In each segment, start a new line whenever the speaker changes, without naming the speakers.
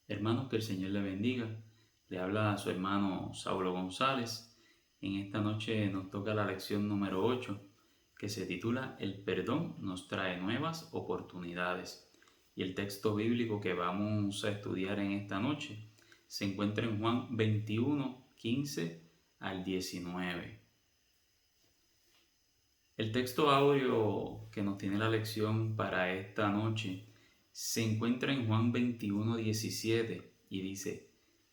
Hermanos, que el Señor le bendiga. Le habla a su hermano Saulo González. En esta noche nos toca la lección número 8, que se titula El perdón nos trae nuevas oportunidades. Y el texto bíblico que vamos a estudiar en esta noche se encuentra en Juan 21, 15 al 19. El texto áureo que nos tiene la lección para esta noche se encuentra en Juan 21, 17 y dice: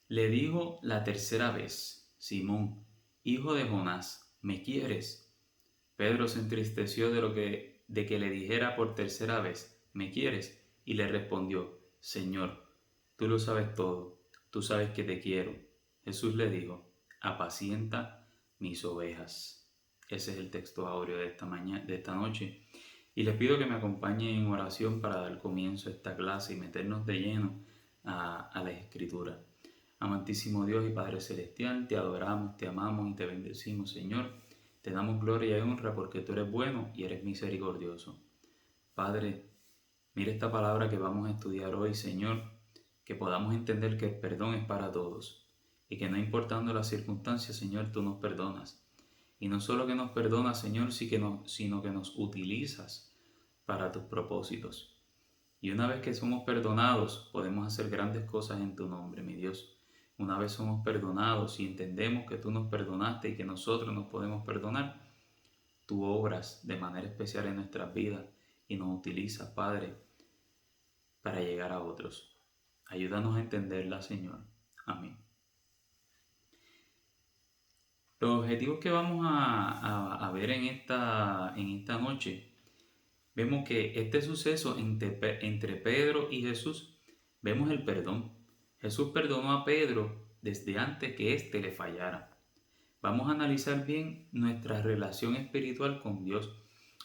Le digo la tercera vez, Simón, hijo de Jonás, ¿me quieres? Pedro se entristeció de que le dijera por tercera vez, ¿me quieres? Y le respondió, Señor, tú lo sabes todo, tú sabes que te quiero. Jesús le dijo, apacienta mis ovejas. Ese es el texto áureo de esta noche. Y les pido que me acompañen en oración para dar comienzo a esta clase y meternos de lleno a la Escritura. Amantísimo Dios y Padre Celestial, te adoramos, te amamos y te bendecimos, Señor. Te damos gloria y honra porque tú eres bueno y eres misericordioso. Padre, mira esta palabra que vamos a estudiar hoy, Señor, que podamos entender que el perdón es para todos y que no importando las circunstancias, Señor, tú nos perdonas. Y no solo que nos perdonas, Señor, sino que nos utilizas para tus propósitos. Y una vez que somos perdonados, podemos hacer grandes cosas en tu nombre, mi Dios. Una vez somos perdonados y entendemos que tú nos perdonaste y que nosotros nos podemos perdonar, tú obras de manera especial en nuestras vidas y nos utilizas, Padre, para llegar a otros. Ayúdanos a entenderla, Señor. Amén. Los objetivos que vamos a ver en esta noche, vemos que este suceso entre Pedro y Jesús, vemos el perdón. Jesús perdonó a Pedro desde antes que éste le fallara. Vamos a analizar bien nuestra relación espiritual con Dios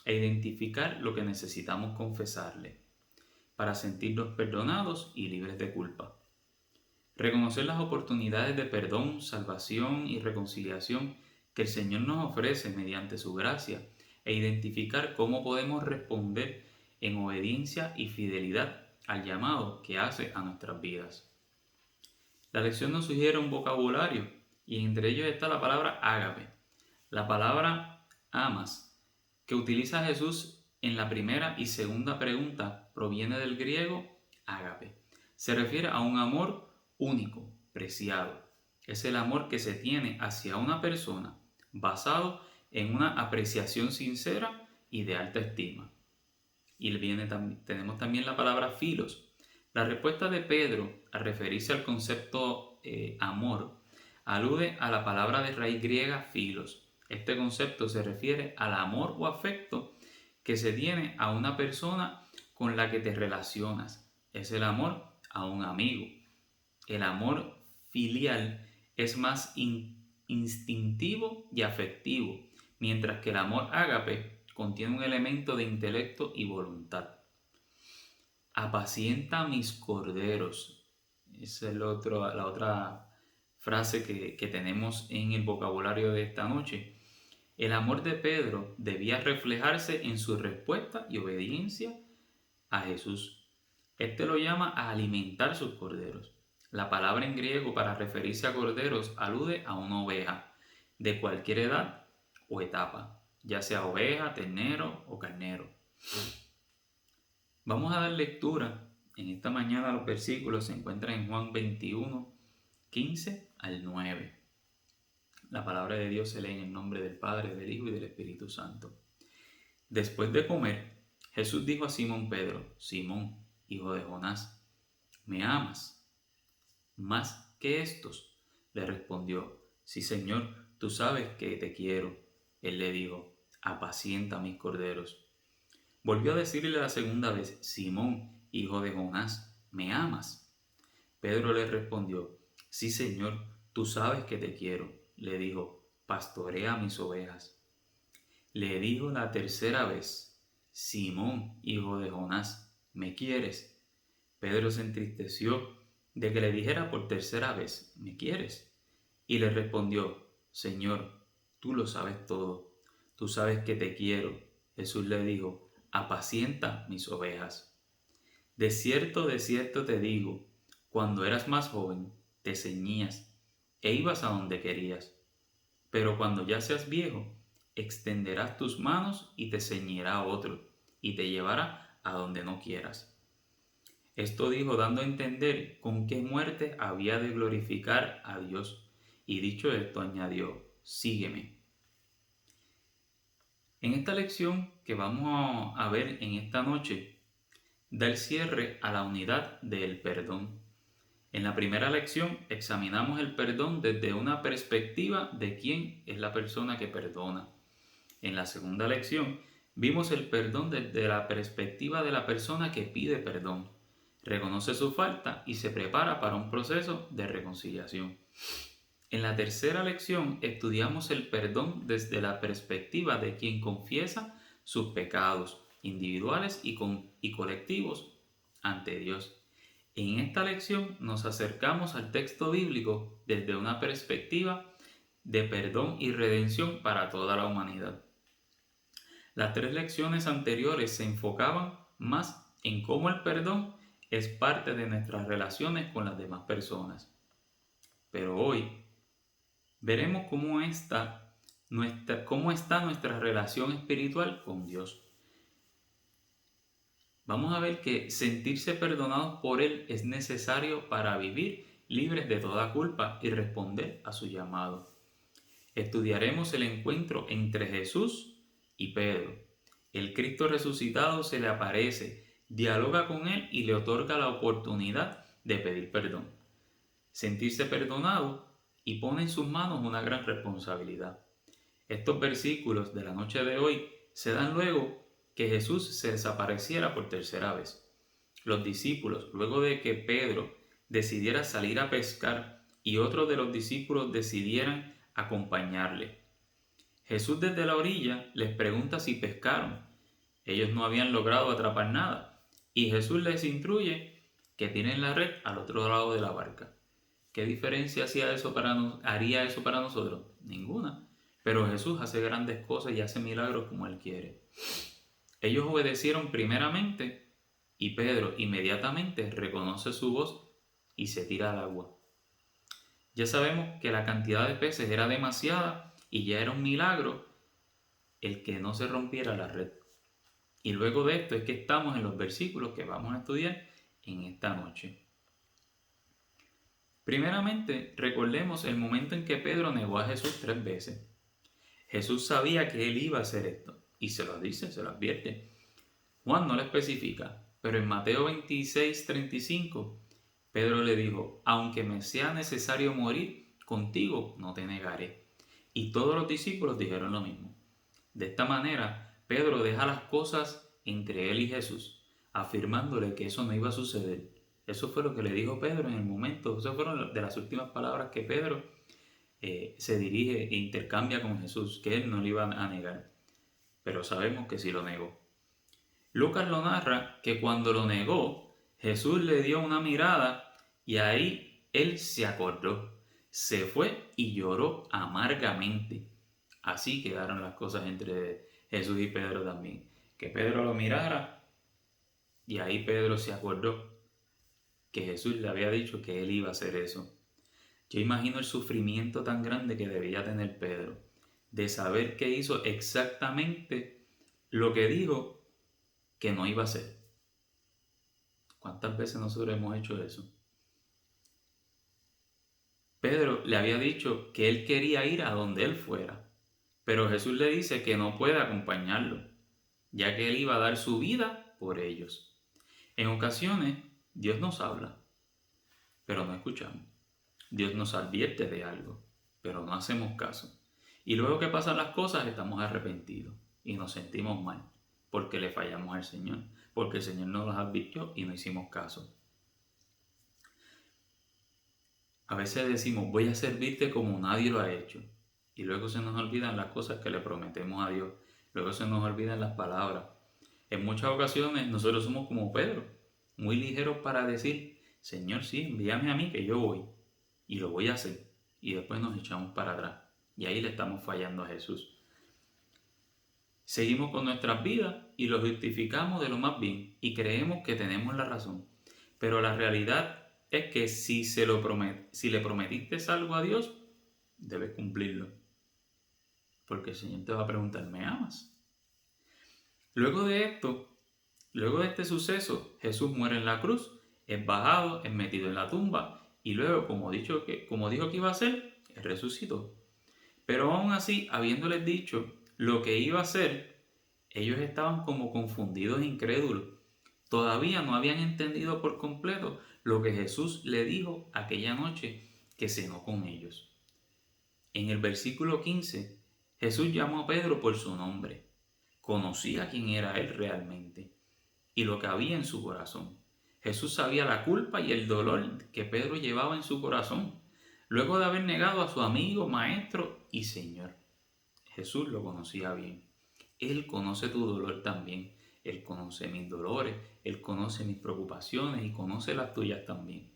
e identificar lo que necesitamos confesarle para sentirnos perdonados y libres de culpa. Reconocer las oportunidades de perdón, salvación y reconciliación que el Señor nos ofrece mediante su gracia e identificar cómo podemos responder en obediencia y fidelidad al llamado que hace a nuestras vidas. La lección nos sugiere un vocabulario y entre ellos está la palabra ágape. La palabra amas, que utiliza Jesús en la primera y segunda pregunta, proviene del griego ágape. Se refiere a un amor único, preciado. Es el amor que se tiene hacia una persona basado en una apreciación sincera y de alta estima. Y tenemos también la palabra filos. La respuesta de Pedro al referirse al concepto amor alude a la palabra de raíz griega filos. Este concepto se refiere al amor o afecto que se tiene a una persona con la que te relacionas. Es el amor a un amigo. El amor filial es más instintivo y afectivo, mientras que el amor ágape contiene un elemento de intelecto y voluntad. Apacienta mis corderos. Esa es la otra frase que tenemos en el vocabulario de esta noche. El amor de Pedro debía reflejarse en su respuesta y obediencia a Jesús. Este lo llama a alimentar sus corderos. La palabra en griego para referirse a corderos alude a una oveja de cualquier edad o etapa, ya sea oveja, ternero o carnero. Vamos a dar lectura en esta mañana. Los versículos se encuentran en Juan 21, 15 al 9. La palabra de Dios se lee en el nombre del Padre, del Hijo y del Espíritu Santo. Después de comer, Jesús dijo a Simón Pedro: Simón, hijo de Jonás, ¿me amas más que estos? Le respondió: Sí, Señor, tú sabes que te quiero. Él le dijo: apacienta mis corderos. Volvió a decirle la segunda vez: Simón, hijo de Jonás, ¿me amas? Pedro le respondió: Sí, Señor, tú sabes que te quiero. Le dijo: pastorea mis ovejas. Le dijo la tercera vez: Simón, hijo de Jonás, ¿me quieres? Pedro se entristeció de que le dijera por tercera vez: ¿me quieres? Y le respondió: Señor, tú lo sabes todo, tú sabes que te quiero. Jesús le dijo: apacienta mis ovejas. De cierto te digo, Cuando eras más joven, te ceñías e ibas a donde querías. Pero cuando ya seas viejo, extenderás tus manos y te ceñirá otro, y te llevará a donde no quieras. Esto dijo dando a entender con qué muerte había de glorificar a Dios. Y dicho esto, añadió, sígueme. En esta lección que vamos a ver en esta noche, da el cierre a la unidad del perdón. En la primera lección examinamos el perdón desde una perspectiva de quién es la persona que perdona. En la segunda lección vimos el perdón desde la perspectiva de la persona que pide perdón, reconoce su falta y se prepara para un proceso de reconciliación. En la tercera lección estudiamos el perdón desde la perspectiva de quien confiesa sus pecados individuales y colectivos ante Dios. En esta lección nos acercamos al texto bíblico desde una perspectiva de perdón y redención para toda la humanidad. Las tres lecciones anteriores se enfocaban más en cómo el perdón es parte de nuestras relaciones con las demás personas. Pero hoy veremos cómo está nuestra relación espiritual con Dios. Vamos a ver que sentirse perdonados por Él es necesario para vivir libres de toda culpa y responder a su llamado. Estudiaremos el encuentro entre Jesús y Pedro. El Cristo resucitado se le aparece, dialoga con él y le otorga la oportunidad de pedir perdón. Sentirse perdonado y pone en sus manos una gran responsabilidad. Estos versículos de la noche de hoy se dan luego que Jesús se desapareciera por tercera vez. Los discípulos, luego de que Pedro decidiera salir a pescar y otros de los discípulos decidieran acompañarle. Jesús desde la orilla les pregunta si pescaron. Ellos no habían logrado atrapar nada y Jesús les instruye que tienen la red al otro lado de la barca. ¿Qué diferencia haría eso para nosotros? Ninguna. Pero Jesús hace grandes cosas y hace milagros como Él quiere. Ellos obedecieron primeramente y Pedro inmediatamente reconoce su voz y se tira al agua. Ya sabemos que la cantidad de peces era demasiada y ya era un milagro el que no se rompiera la red. Y luego de esto es que estamos en los versículos que vamos a estudiar en esta noche. Primeramente, recordemos el momento en que Pedro negó a Jesús 3 veces. Jesús sabía que él iba a hacer esto y se lo dice, se lo advierte. Juan no lo especifica, pero en Mateo 26:35, Pedro le dijo, aunque me sea necesario morir, contigo no te negaré. Y todos los discípulos dijeron lo mismo. De esta manera, Pedro deja las cosas entre él y Jesús, afirmándole que eso no iba a suceder. Eso fue lo que le dijo Pedro en el momento. Esas fueron de las últimas palabras que Pedro se dirige e intercambia con Jesús, que él no le iba a negar. Pero sabemos que sí lo negó. Lucas lo narra que cuando lo negó, Jesús le dio una mirada y ahí él se acordó, se fue y lloró amargamente. Así quedaron las cosas entre Jesús y Pedro también. Que Pedro lo mirara y ahí Pedro se acordó que Jesús le había dicho que él iba a hacer eso. Yo imagino el sufrimiento tan grande que debía tener Pedro de saber que hizo exactamente lo que dijo que no iba a hacer. ¿Cuántas veces nosotros hemos hecho eso? Pedro le había dicho que él quería ir a donde él fuera, pero Jesús le dice que no puede acompañarlo, ya que él iba a dar su vida por ellos. En ocasiones, Dios nos habla, pero no escuchamos. Dios nos advierte de algo, pero no hacemos caso. Y luego que pasan las cosas, estamos arrepentidos y nos sentimos mal, porque le fallamos al Señor, porque el Señor nos los advirtió y no hicimos caso. A veces decimos, voy a servirte como nadie lo ha hecho. Y luego se nos olvidan las cosas que le prometemos a Dios. Luego se nos olvidan las palabras. En muchas ocasiones nosotros somos como Pedro, muy ligeros para decir, Señor, sí, envíame a mí que yo voy. Y lo voy a hacer. Y después nos echamos para atrás. Y ahí le estamos fallando a Jesús. Seguimos con nuestras vidas y lo justificamos de lo más bien. Y creemos que tenemos la razón. Pero la realidad es que si le prometiste algo a Dios, debes cumplirlo. Porque el Señor te va a preguntar, ¿me amas? Luego de esto, luego de este suceso, Jesús muere en la cruz, es bajado, es metido en la tumba y luego, como dijo que iba a hacer, él resucitó. Pero aún así, habiéndoles dicho lo que iba a hacer, ellos estaban como confundidos e incrédulos. Todavía no habían entendido por completo lo que Jesús le dijo aquella noche que cenó con ellos. En el versículo 15, Jesús llamó a Pedro por su nombre. Conocía quién era él realmente y lo que había en su corazón. Jesús sabía la culpa y el dolor que Pedro llevaba en su corazón, luego de haber negado a su amigo, maestro y Señor. Jesús lo conocía bien. Él conoce tu dolor también. Él conoce mis dolores, Él conoce mis preocupaciones y conoce las tuyas también.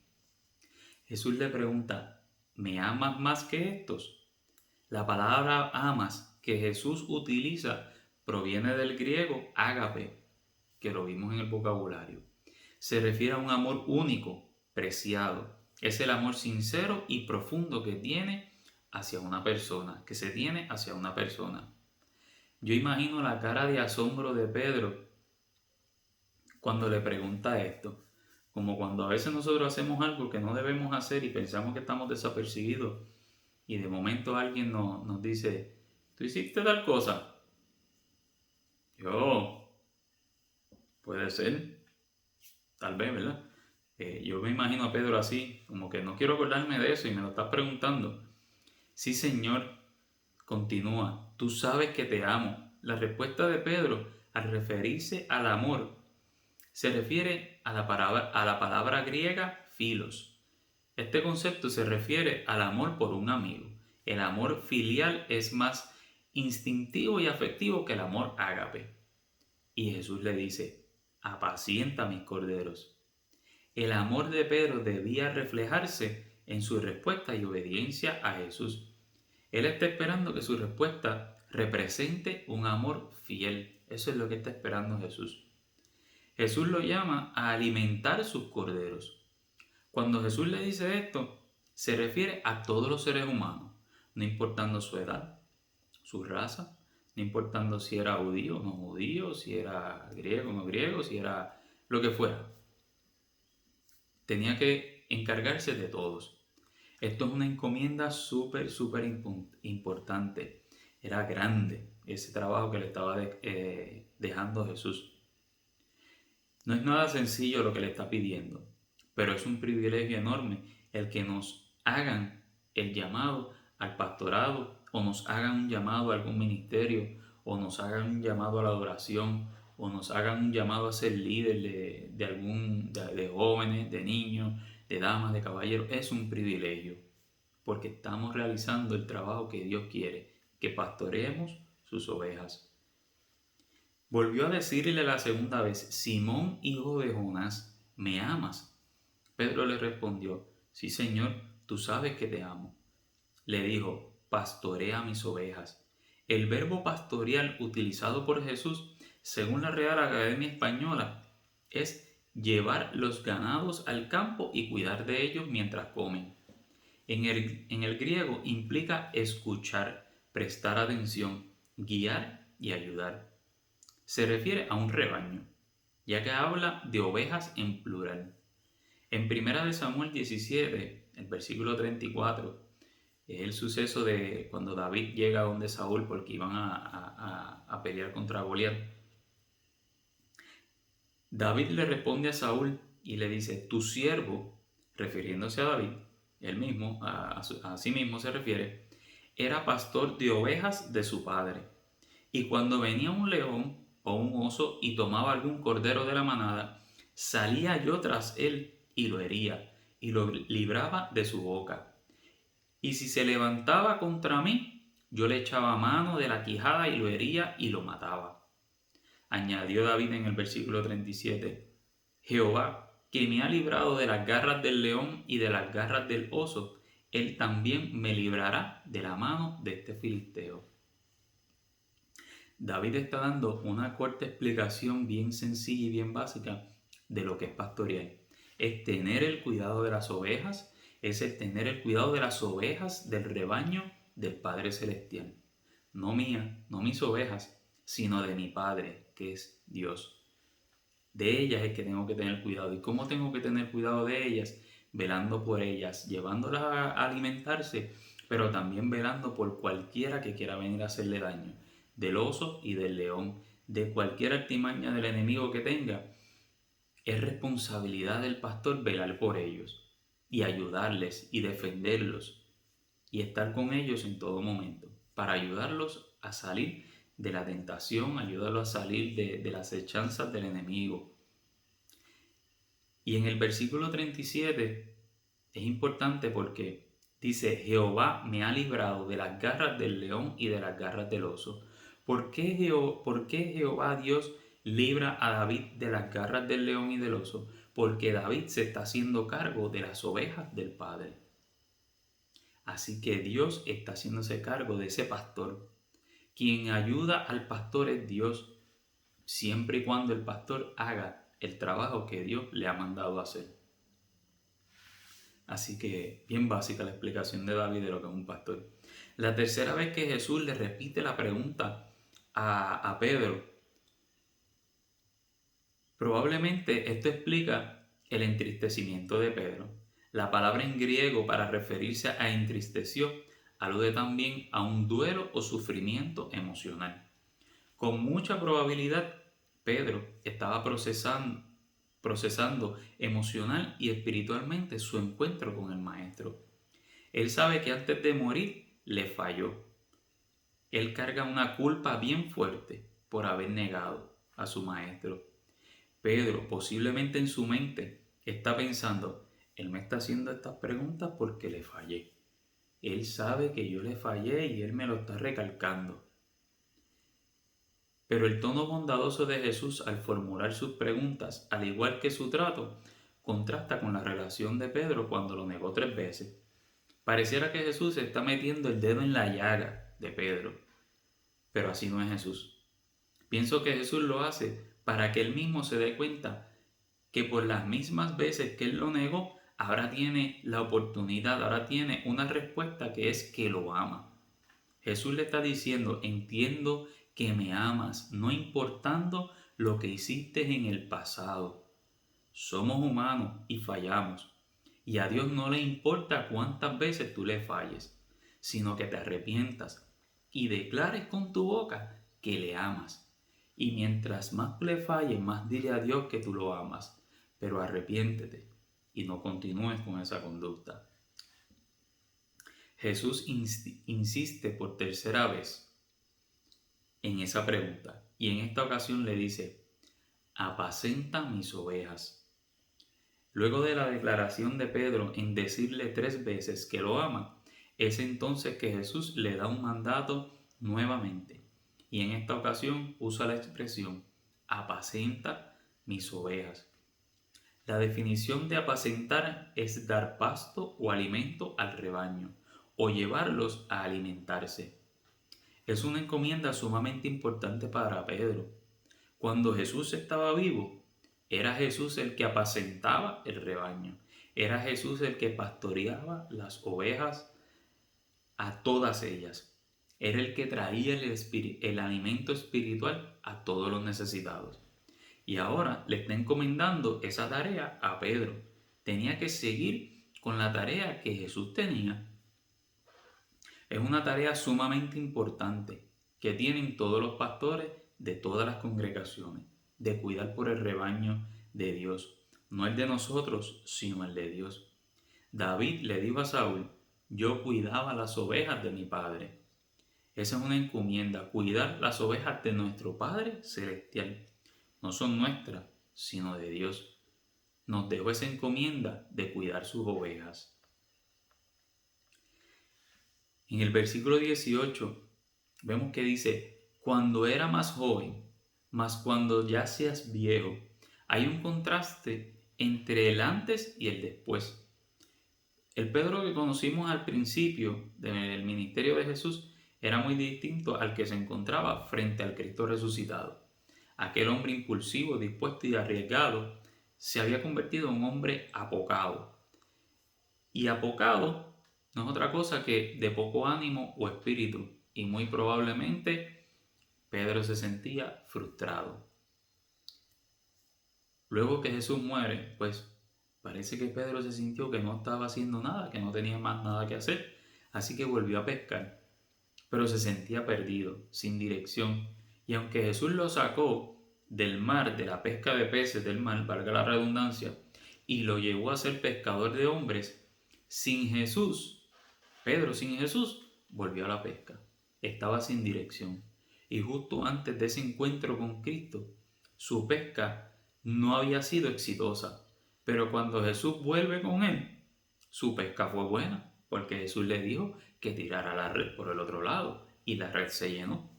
Jesús le pregunta, ¿me amas más que estos? La palabra amas que Jesús utiliza proviene del griego ágape, que lo vimos en el vocabulario. Se refiere a un amor único, preciado. Es el amor sincero y profundo que tiene hacia una persona, que se tiene hacia una persona. Yo imagino la cara de asombro de Pedro cuando le pregunta esto, como cuando a veces nosotros hacemos algo que no debemos hacer y pensamos que estamos desapercibidos y de momento alguien nos dice, ¿tú hiciste tal cosa? Yo, puede ser, tal vez, ¿verdad? Yo me imagino a Pedro así, como que no quiero acordarme de eso y me lo estás preguntando. Sí, Señor, continúa, tú sabes que te amo. La respuesta de Pedro al referirse al amor se refiere a la palabra griega filos. Este concepto se refiere al amor por un amigo. El amor filial es más instintivo y afectivo que el amor ágape. Y Jesús le dice, apacienta mis corderos. El amor de Pedro debía reflejarse en su respuesta y obediencia a Jesús. Él está esperando que su respuesta represente un amor fiel. Eso es lo que está esperando Jesús. Jesús lo llama a alimentar sus corderos. Cuando Jesús le dice esto, se refiere a todos los seres humanos, no importando su edad, su raza, no importando si era judío o no judío, si era griego o no griego, si era lo que fuera. Tenía que encargarse de todos. Esto es una encomienda súper importante. Era grande ese trabajo que le estaba dejando Jesús. No es nada sencillo lo que le está pidiendo, pero es un privilegio enorme el que nos hagan el llamado al pastorado o nos hagan un llamado a algún ministerio o nos hagan un llamado a la adoración o nos hagan un llamado a ser líder de jóvenes, de niños, de damas, de caballeros. Es un privilegio porque estamos realizando el trabajo que Dios quiere, que pastoreemos sus ovejas. Volvió a decirle la segunda vez, Simón, hijo de Jonás, ¿me amas? Pedro le respondió, sí, Señor, tú sabes que te amo. Le dijo, pastorea mis ovejas. El verbo pastorear utilizado por Jesús, según la Real Academia Española, es llevar los ganados al campo y cuidar de ellos mientras comen. En el griego implica escuchar, prestar atención, guiar y ayudar. Se refiere a un rebaño, ya que habla de ovejas en plural. En 1 Samuel 17, el versículo 34, es el suceso de cuando David llega donde Saúl porque iban a pelear contra Goliat. David le responde a Saúl y le dice, tu siervo, refiriéndose a David, él mismo, a sí mismo se refiere, era pastor de ovejas de su padre. Y cuando venía un león o un oso y tomaba algún cordero de la manada, salía yo tras él y lo hería y lo libraba de su boca. Y si se levantaba contra mí, yo le echaba mano de la quijada y lo hería y lo mataba. Añadió David en el versículo 37, Jehová, que me ha librado de las garras del león y de las garras del oso, él también me librará de la mano de este filisteo. David está dando una corta explicación bien sencilla y bien básica de lo que es pastorear. es tener el cuidado de las ovejas, es el tener el cuidado de las ovejas del rebaño del Padre Celestial. No mía, no mis ovejas, sino de mi Padre, que es Dios. De ellas es que tengo que tener cuidado. ¿Y cómo tengo que tener cuidado de ellas? Velando por ellas, llevándolas a alimentarse, pero también velando por cualquiera que quiera venir a hacerle daño, del oso y del león, de cualquier artimaña del enemigo que tenga. Es responsabilidad del pastor velar por ellos y ayudarles y defenderlos y estar con ellos en todo momento para ayudarlos a salir de la tentación, ayudarlos a salir de las hechanzas del enemigo. Y en el versículo 37 es importante porque dice: Jehová me ha librado de las garras del león y de las garras del oso. ¿Por qué Jehová Dios libra a David de las garras del león y del oso? Porque David se está haciendo cargo de las ovejas del Padre. Así que Dios está haciéndose cargo de ese pastor. Quien ayuda al pastor es Dios, siempre y cuando el pastor haga el trabajo que Dios le ha mandado hacer. Así que bien básica la explicación de David de lo que es un pastor. La tercera vez que Jesús le repite la pregunta a Pedro, probablemente esto explica el entristecimiento de Pedro. La palabra en griego para referirse a entristeció alude también a un duelo o sufrimiento emocional. Con mucha probabilidad, Pedro estaba procesando emocional y espiritualmente su encuentro con el Maestro. Él sabe que antes de morir le falló. Él carga una culpa bien fuerte por haber negado a su Maestro. Pedro, posiblemente en su mente, está pensando: él me está haciendo estas preguntas porque le fallé. Él sabe que yo le fallé y él me lo está recalcando. Pero el tono bondadoso de Jesús al formular sus preguntas, al igual que su trato, contrasta con la relación de Pedro cuando lo negó 3 veces. Pareciera que Jesús está metiendo el dedo en la llaga de Pedro, pero así no es Jesús. Pienso que Jesús lo hace para que él mismo se dé cuenta que por las mismas veces que él lo negó, ahora tiene la oportunidad, ahora tiene una respuesta que es que lo ama. Jesús le está diciendo: entiendo que me amas, no importando lo que hiciste en el pasado. Somos humanos y fallamos. Y a Dios no le importa cuántas veces tú le falles, sino que te arrepientas y declares con tu boca que le amas. Y mientras más le falles, más dile a Dios que tú lo amas. Pero arrepiéntete y no continúes con esa conducta. Jesús insiste por tercera vez en esa pregunta y en esta ocasión le dice: apacenta mis ovejas. Luego de la declaración de Pedro en decirle 3 veces que lo ama, es entonces que Jesús le da un mandato nuevamente y en esta ocasión usa la expresión: apacenta mis ovejas. La definición de apacentar es dar pasto o alimento al rebaño o llevarlos a alimentarse. Es una encomienda sumamente importante para Pedro. Cuando Jesús estaba vivo, era Jesús el que apacentaba el rebaño. Era Jesús el que pastoreaba las ovejas a todas ellas. Era el que traía el alimento espiritual a todos los necesitados. Y ahora le está encomendando esa tarea a Pedro. Tenía que seguir con la tarea que Jesús tenía. Es una tarea sumamente importante que tienen todos los pastores de todas las congregaciones, de cuidar por el rebaño de Dios, no el de nosotros, sino el de Dios. David le dijo a Saúl: yo cuidaba las ovejas de mi padre. Esa es una encomienda, cuidar las ovejas de nuestro Padre Celestial. No son nuestras, sino de Dios. Nos dejó esa encomienda de cuidar sus ovejas. En el versículo 18 vemos que dice: cuando era más joven, mas cuando ya seas viejo. Hay un contraste entre el antes y el después. El Pedro que conocimos al principio del ministerio de Jesús era muy distinto al que se encontraba frente al Cristo resucitado. Aquel hombre impulsivo, dispuesto y arriesgado se había convertido en un hombre apocado. Y apocado no es otra cosa que de poco ánimo o espíritu. Y muy probablemente Pedro se sentía frustrado. Luego que Jesús muere, pues parece que Pedro se sintió que no estaba haciendo nada, que no tenía más nada que hacer. Así que volvió a pescar. Pero se sentía perdido, sin dirección. Y aunque Jesús lo sacó del mar, de la pesca de peces del mar, valga la redundancia, y lo llevó a ser pescador de hombres, sin Jesús, Pedro sin Jesús, volvió a la pesca. Estaba sin dirección. Y justo antes de ese encuentro con Cristo, su pesca no había sido exitosa. Pero cuando Jesús vuelve con él, su pesca fue buena, porque Jesús le dijo que tirara la red por el otro lado y la red se llenó.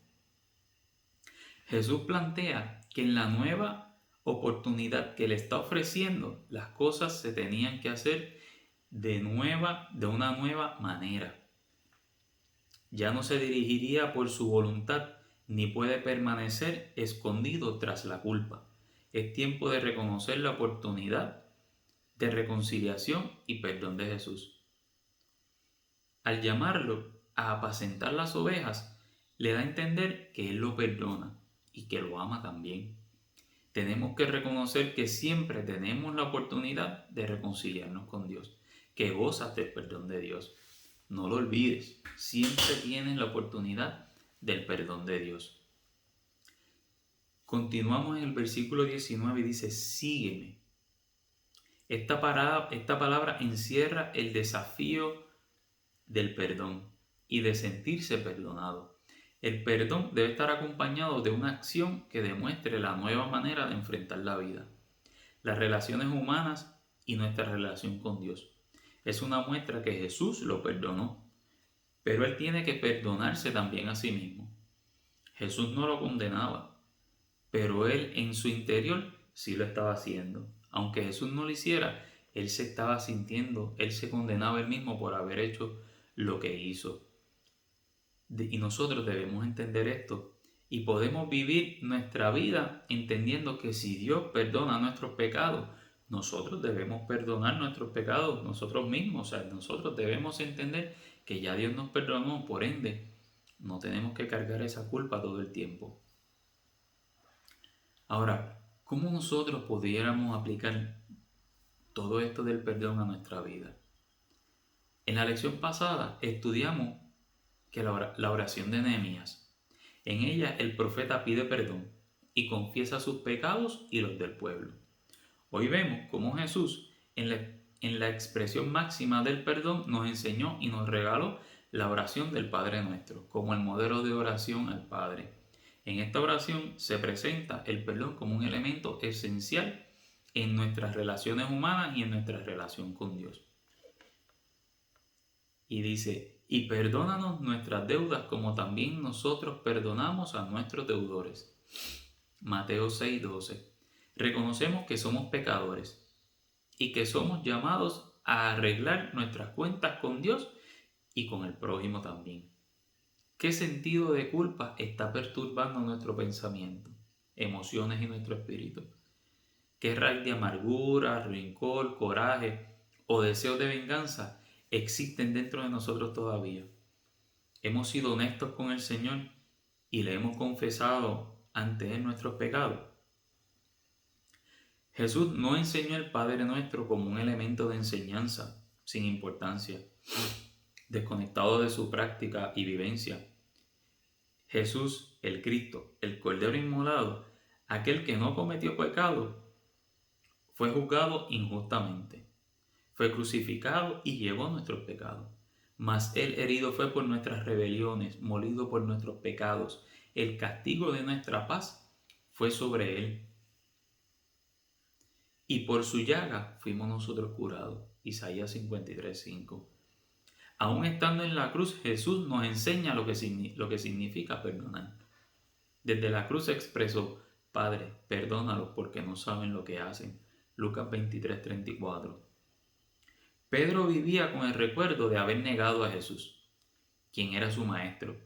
Jesús plantea que en la nueva oportunidad que le está ofreciendo, las cosas se tenían que hacer de una nueva manera. Ya no se dirigiría por su voluntad, ni puede permanecer escondido tras la culpa. Es tiempo de reconocer la oportunidad de reconciliación y perdón de Jesús. Al llamarlo a apacentar las ovejas, le da a entender que Él lo perdona y que lo ama también. Tenemos que reconocer que siempre tenemos la oportunidad de reconciliarnos con Dios, que gozas del perdón de Dios. No lo olvides, siempre tienes la oportunidad del perdón de Dios. Continuamos en el versículo 19 y dice, sígueme. Esta palabra encierra el desafío del perdón y de sentirse perdonado. El perdón debe estar acompañado de una acción que demuestre la nueva manera de enfrentar la vida, las relaciones humanas y nuestra relación con Dios. Es una muestra que Jesús lo perdonó, pero Él tiene que perdonarse también a sí mismo. Jesús no lo condenaba, pero Él en su interior sí lo estaba haciendo. Aunque Jesús no lo hiciera, Él se estaba sintiendo, Él se condenaba Él mismo por haber hecho lo que hizo. Y nosotros debemos entender esto y podemos vivir nuestra vida entendiendo que si Dios perdona nuestros pecados, nosotros debemos perdonar nuestros pecados nosotros mismos. O sea, nosotros debemos entender que ya Dios nos perdonó, por ende, no tenemos que cargar esa culpa todo el tiempo. Ahora, ¿cómo nosotros pudiéramos aplicar todo esto del perdón a nuestra vida? En la lección pasada estudiamos que la oración de Nehemías. En ella el profeta pide perdón y confiesa sus pecados y los del pueblo. Hoy vemos cómo Jesús, en la expresión máxima del perdón, nos enseñó y nos regaló la oración del Padre Nuestro, como el modelo de oración al Padre. En esta oración se presenta el perdón como un elemento esencial en nuestras relaciones humanas y en nuestra relación con Dios. Y dice, y perdónanos nuestras deudas como también nosotros perdonamos a nuestros deudores. Mateo 6:12. Reconocemos que somos pecadores y que somos llamados a arreglar nuestras cuentas con Dios y con el prójimo también. ¿Qué sentido de culpa está perturbando nuestro pensamiento, emociones y nuestro espíritu? ¿Qué raíz de amargura, rencor, coraje o deseo de venganza existen dentro de nosotros todavía? ¿Hemos sido honestos con el Señor y le hemos confesado ante Él nuestros pecados? Jesús no enseñó el Padre Nuestro como un elemento de enseñanza sin importancia, desconectado de su práctica y vivencia. Jesús, el Cristo, el Cordero Inmolado, aquel que no cometió pecado, fue juzgado injustamente, fue crucificado y llevó nuestros pecados. Mas Él herido fue por nuestras rebeliones, molido por nuestros pecados. El castigo de nuestra paz fue sobre Él. Y por su llaga fuimos nosotros curados. Isaías 53:5. Aún estando en la cruz, Jesús nos enseña lo que significa perdonar. Desde la cruz expresó, Padre, perdónalos porque no saben lo que hacen. Lucas 23:34. Pedro vivía con el recuerdo de haber negado a Jesús, quien era su maestro,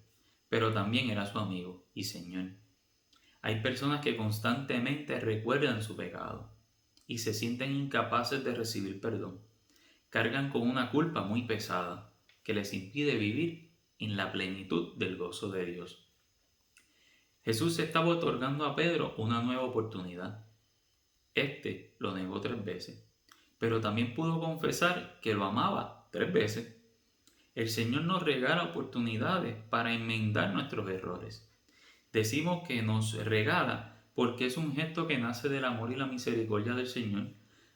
pero también era su amigo y Señor. Hay personas que constantemente recuerdan su pecado y se sienten incapaces de recibir perdón. Cargan con una culpa muy pesada que les impide vivir en la plenitud del gozo de Dios. Jesús estaba otorgando a Pedro una nueva oportunidad. Este lo negó 3 veces, pero también pudo confesar que lo amaba 3 veces. El Señor nos regala oportunidades para enmendar nuestros errores. Decimos que nos regala porque es un gesto que nace del amor y la misericordia del Señor,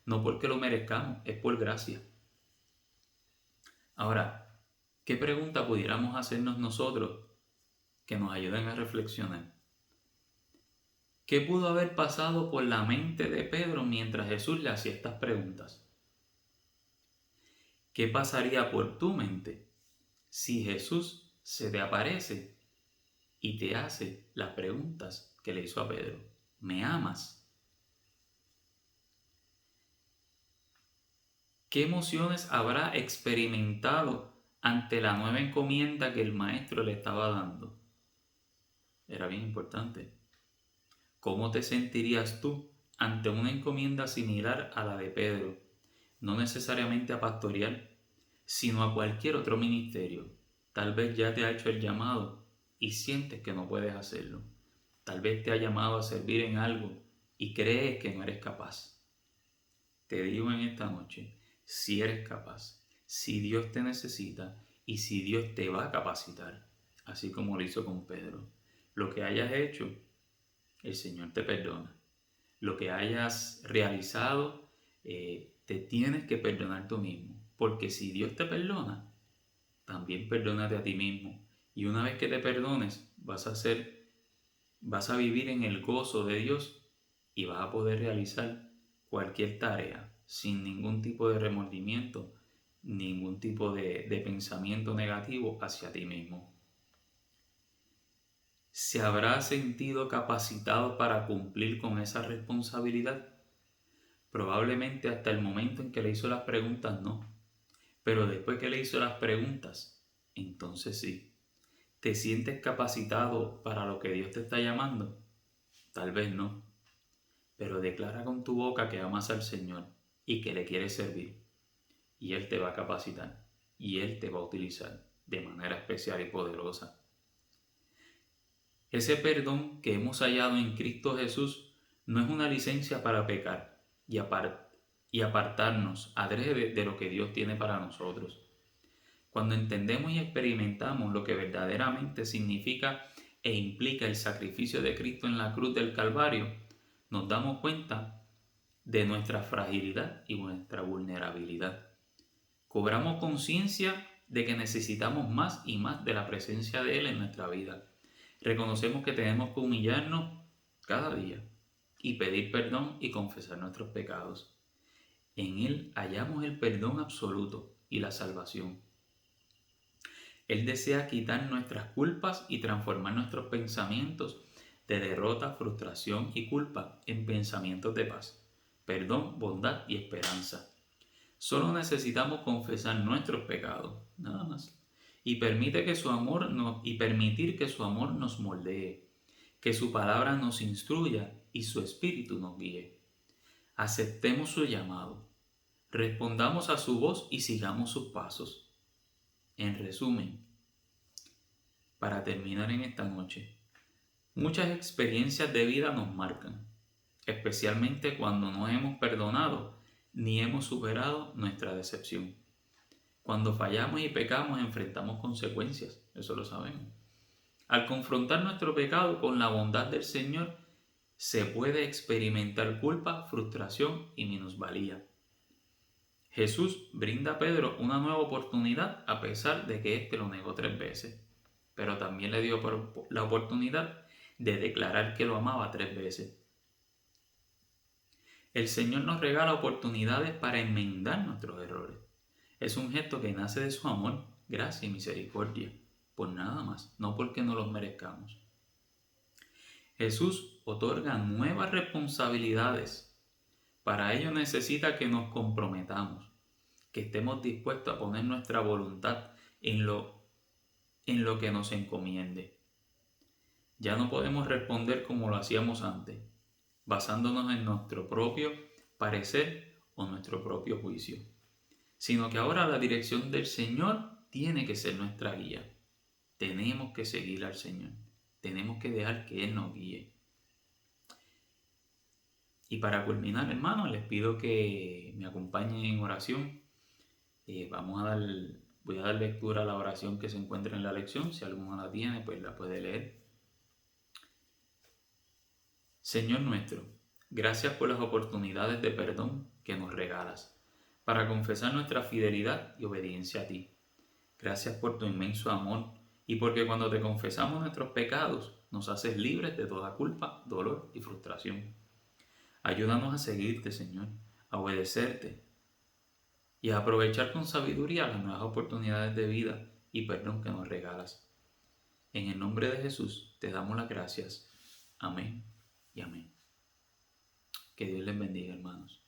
no porque lo merezcamos, es por gracia. Ahora, ¿qué pregunta pudiéramos hacernos nosotros que nos ayuden a reflexionar? ¿Qué pudo haber pasado por la mente de Pedro mientras Jesús le hacía estas preguntas? ¿Qué pasaría por tu mente si Jesús se te aparece y te hace las preguntas que le hizo a Pedro? ¿Me amas? ¿Qué emociones habrá experimentado ante la nueva encomienda que el maestro le estaba dando? Era bien importante. ¿Cómo te sentirías tú ante una encomienda similar a la de Pedro? No necesariamente a pastorear, sino a cualquier otro ministerio. Tal vez ya te ha hecho el llamado y sientes que no puedes hacerlo. Tal vez te ha llamado a servir en algo y crees que no eres capaz. Te digo en esta noche, si eres capaz, si Dios te necesita y si Dios te va a capacitar, así como lo hizo con Pedro. Lo que hayas hecho, el Señor te perdona. Lo que hayas realizado, te tienes que perdonar tú mismo. Porque si Dios te perdona, también perdónate a ti mismo. Y una vez que te perdones, vas a vivir en el gozo de Dios y vas a poder realizar cualquier tarea sin ningún tipo de remordimiento, ningún tipo de pensamiento negativo hacia ti mismo. ¿Se habrá sentido capacitado para cumplir con esa responsabilidad? Probablemente hasta el momento en que le hizo las preguntas no, pero después que le hizo las preguntas, entonces sí. ¿Te sientes capacitado para lo que Dios te está llamando? Tal vez no, pero declara con tu boca que amas al Señor y que le quieres servir, y Él te va a capacitar, y Él te va a utilizar de manera especial y poderosa. Ese perdón que hemos hallado en Cristo Jesús no es una licencia para pecar y apartarnos adrede de lo que Dios tiene para nosotros. Cuando entendemos y experimentamos lo que verdaderamente significa e implica el sacrificio de Cristo en la cruz del Calvario, nos damos cuenta de nuestra fragilidad y nuestra vulnerabilidad. Cobramos conciencia de que necesitamos más y más de la presencia de Él en nuestra vida. Reconocemos que tenemos que humillarnos cada día y pedir perdón y confesar nuestros pecados. En Él hallamos el perdón absoluto y la salvación. Él desea quitar nuestras culpas y transformar nuestros pensamientos de derrota, frustración y culpa en pensamientos de paz, perdón, bondad y esperanza. Solo necesitamos confesar nuestros pecados, nada más, y permitir que su amor nos moldee, que su palabra nos instruya y su espíritu nos guíe. Aceptemos su llamado, respondamos a su voz y sigamos sus pasos. En resumen, para terminar en esta noche, muchas experiencias de vida nos marcan, especialmente cuando no hemos perdonado ni hemos superado nuestra decepción. Cuando fallamos y pecamos enfrentamos consecuencias, eso lo sabemos. Al confrontar nuestro pecado con la bondad del Señor, se puede experimentar culpa, frustración y minusvalía. Jesús brinda a Pedro una nueva oportunidad a pesar de que éste lo negó 3 veces, pero también le dio la oportunidad de declarar que lo amaba 3 veces. El Señor nos regala oportunidades para enmendar nuestros errores. Es un gesto que nace de su amor, gracia y misericordia, por nada más, no porque no los merezcamos. Jesús otorga nuevas responsabilidades. Para ello necesita que nos comprometamos, que estemos dispuestos a poner nuestra voluntad en lo que nos encomiende. Ya no podemos responder como lo hacíamos antes, basándonos en nuestro propio parecer o nuestro propio juicio, sino que ahora la dirección del Señor tiene que ser nuestra guía. Tenemos que seguir al Señor, tenemos que dejar que Él nos guíe. Y para culminar, hermanos, les pido que me acompañen en oración. Voy a dar lectura a la oración que se encuentra en la lección. Si alguno la tiene, pues la puede leer. Señor nuestro, gracias por las oportunidades de perdón que nos regalas para confesar nuestra fidelidad y obediencia a ti. Gracias por tu inmenso amor y porque cuando te confesamos nuestros pecados nos haces libres de toda culpa, dolor y frustración. Ayúdanos a seguirte, Señor, a obedecerte y a aprovechar con sabiduría las nuevas oportunidades de vida y perdón que nos regalas. En el nombre de Jesús te damos las gracias. Amén y amén. Que Dios les bendiga, hermanos.